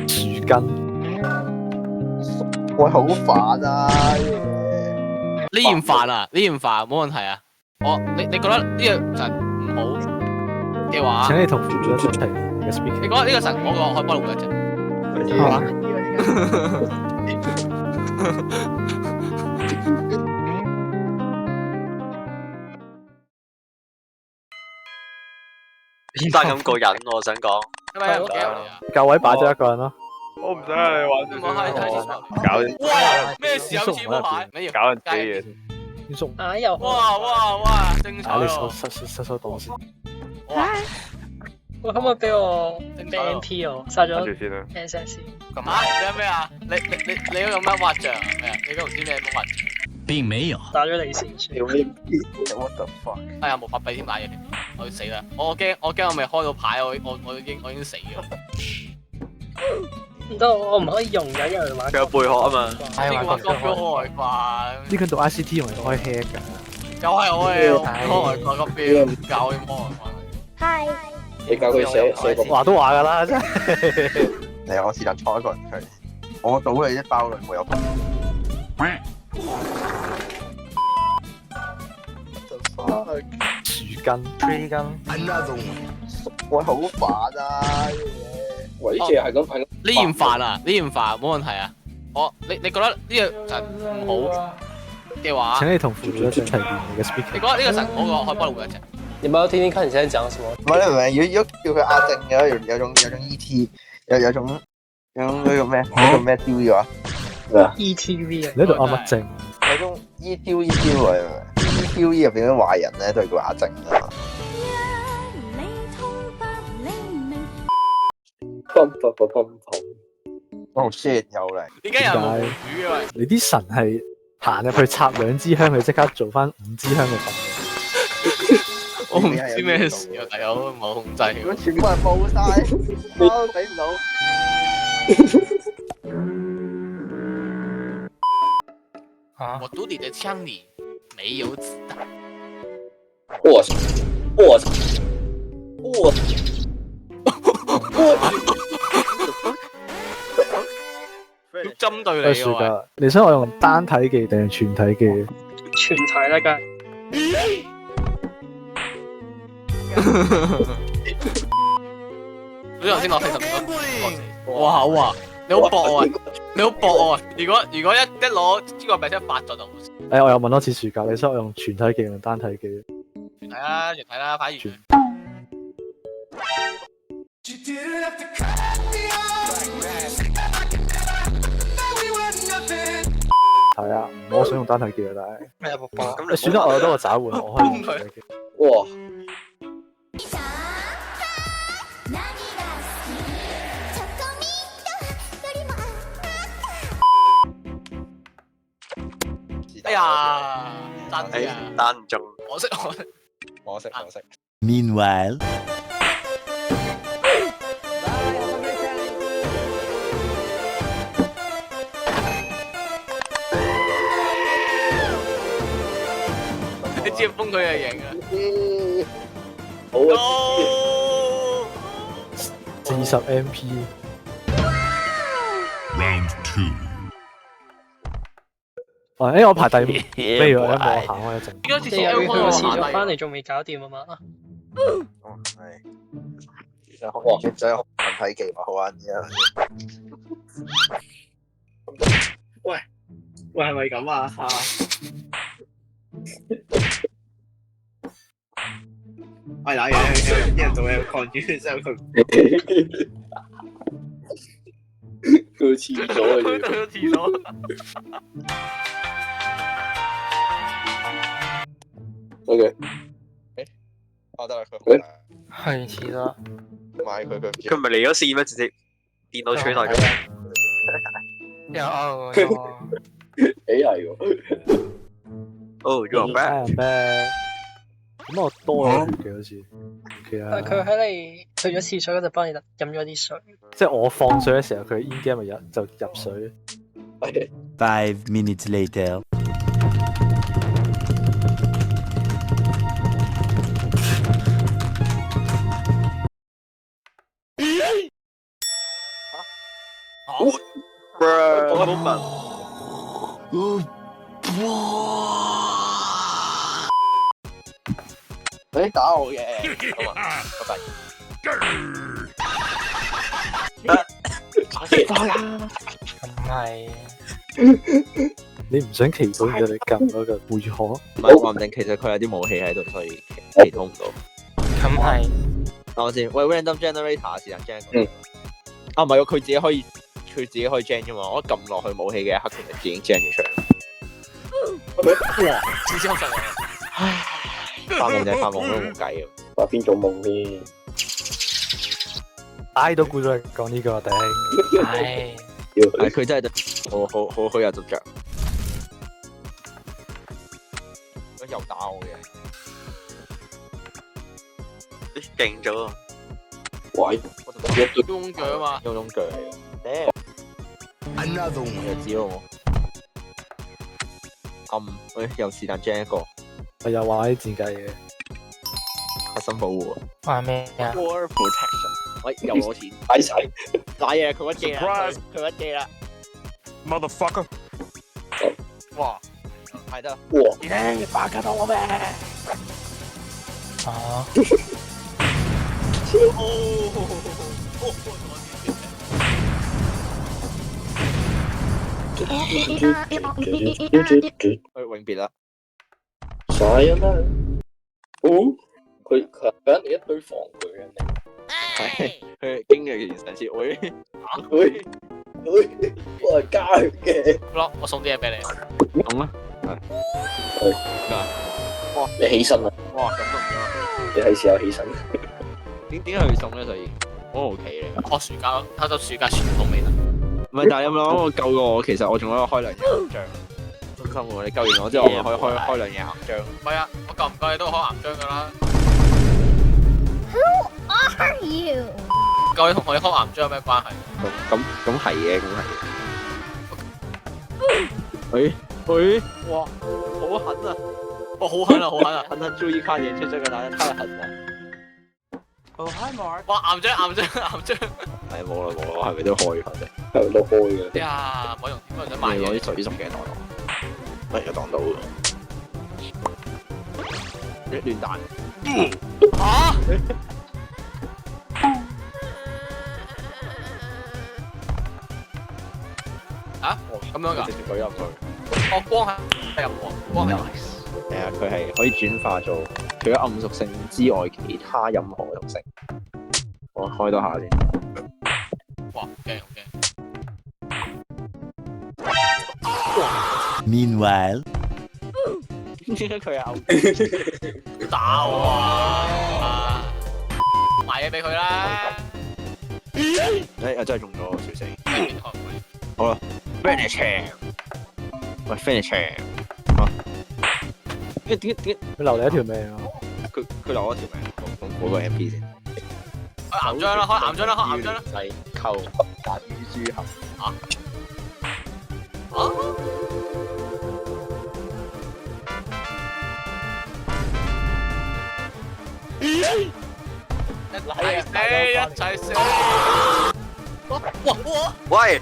樹根。喂，好煩啊！呢件飯啊，呢件飯冇問題啊。你覺得呢個神唔好嘅話，請你同父母一齊提你嘅 speaking。你覺得呢個神我個可以幫你換一隻？係嘛？點解咁過癮？我想講，係咪好幾入嚟啊？夠位擺咗一個人咯。我唔使啊！你玩我開始搞哇！咩時候簽牌？唔緊要，搞人哋嘢。天叔，啊又哇！精彩啊你喎！收檔先。哇！喂，可唔可以俾我俾 MP 我殺跟咗住先啦。 SSC？咁啊？你有咩啊？你嗰個咩畫像啊？咩啊？你嗰個唔知咩畫像？並沒有。打咗你先。屌你 what the fuck！哎呀，冇法幣添買嘢添，我要死啦！我驚我未開到牌，我已經死咗。唔得，我唔可以用嘅，因為玩。佢有貝殼啊嘛。呢個話國標好外掛，呢個讀 ICT 用嚟可以 hack 㗎。又係我嘅好外掛國標，教啲魔外掛。嗨，你教佢寫個話都話㗎啦，真係。嚟，我是但錯一個人出嚟，我倒你一包裏冇有份。樹根 tree 根。喂，好煩啊！喂，呢隻係咁係咁。呢件飯啊，呢件飯冇問題啊。你覺得呢個神唔好嘅話，請你同父母一齊提你嘅 speaking。你覺得呢個神我個可以幫你換一隻？你們要聽聽看你現在講什麼？唔係你明唔明？如果叫佢壓正嘅，有種 ET，有種嗰個咩嗰個咩雕嘅話， ETV 啊！你喺度噏乜正？有種 E 雕嚟嘅，E 雕入邊啲壞人咧都係叫壓正㗎嘛。哦 shit 又嚟！點解有冇魚嘅喂？你啲神係行入去插2支香，佢即刻做翻5支香嘅份。我唔知咩事啊，大佬唔好控制。如果全部人報晒，我睇唔到。我肚裡的槍裡沒有子彈。我針對喂，你喎。樹根，你想我用單體技定係全體技？全體啦，梗係。你頭先攞40多，哇好啊！你好搏我啊！你好搏我啊！如果一攞呢個病一發作就好事。我又問多次樹根，你想我用全體技定單體技？全睇啦，全睇啦，反而全係啊，我想用單體技啊，但係咩卜卜？咁你選得我有多個找換，我可以用全體技。哇！哎呀，真係啊！單唔中。我識。 Meanwhile，你只要封佢就贏啊！好啊！ 40 MP。 Round 2。我排第5，不如我一冇行開一陣。應該次次你又 L 佢開我遲咗下翻嚟，仲未搞掂啊嘛？係，其實哇，真係好睇技好玩啲啊！喂，係咪咁啊？喂，嗱，有人做嘢抗住之後佢去廁所去到廁所。O K，得啦，佢係遲啦。買佢佢唔係嚟咗試咩？直接電腦取代佢。幾係喎？Oh, you're back。咁我多咗血嘅好似，OK 啦。佢喺你去咗廁所嗰度幫你飲咗啲水。即係我放水嘅時候，佢 in game 咪就入水。 5 minutes later。我冇問。你打我嘅，好啊，拜唔係，你唔想祈禱就你撳嗰個會可。唔係話唔定其實佢有啲武器喺度，所以祈禱唔到。咁係，等我先，喂 random generator 是但 gen 啊唔係喎，佢自己可以 gen 噶嘛，我一撳落去武器嘅一刻，佢就已經 gen 咗出嚟。哇！知知好實喎。發夢就係發夢都冇計啊！話邊種夢先？挨都估咗你講呢個頂。唉，係佢真係好有執着。佢又打我嘅，勁咗啊！喂，中腳啊嘛，用腳嚟嘅。Another one，我就知咯。喂，又是但 gen 一個我又話啲戰計嘅。核心保護。話咩啊？ War protection，喂，又攞錢，抵使。打嘢佢屈機啦，佢屈機啦， Motherfucker！哇！係得。哇！你巴卡到我咩？哦，去永別啦。晒啊嘛！哦，佢俾人哋一堆防佢嘅你。係佢經歷完上次，喂，我係加佢嘅。好啦，我送啲嘢俾你。懂啦，你起身啦！哇，咁都唔得，你係時候起身。點解佢送咧？所以好好奇嚟。學暑假，偷咗暑假傳統未得。唔係，但係有冇諗過救過我？其實我仲可以開兩嘢鹹章。真心喎，你救完我之後，我可以開兩嘢鹹章。唔係啊，我夠唔夠你都開鹹章㗎啦。 Are you？ 夠你同我哋開鹹章有咩關係？咁係嘅，咁係嘅。喂，哇，好狠啊！哇，好狠啊，好狠啊！狠狠注意看演出這個男人太狠啦！哦，Hi Mark。哇，鹹章，鹹章，鹹章。係冇啦，係咪都開反正？係都開嘅。哎呀，冇用，點解想買攞嘢？啲水熟嘅袋落。乜而家擋到喎？亂彈。嚇！啊？咁樣㗎？直接舉入去。哦，光係入喎，光係入。係啊，佢係可以轉化做除咗暗屬性之外其他任何屬性。我開多下先。哇，驚Meanwhile, 點解佢有打我啊！買嘢俾佢啦。我真係中咗小死。好啦 ，finish him。喂 ，finish him。啊？點佢留你一條命啊！佢留我條命，我個 MP 先。開鹹章啦！開鹹章啦！開鹹章啦！係扣大於諸侯。一齊死！喂，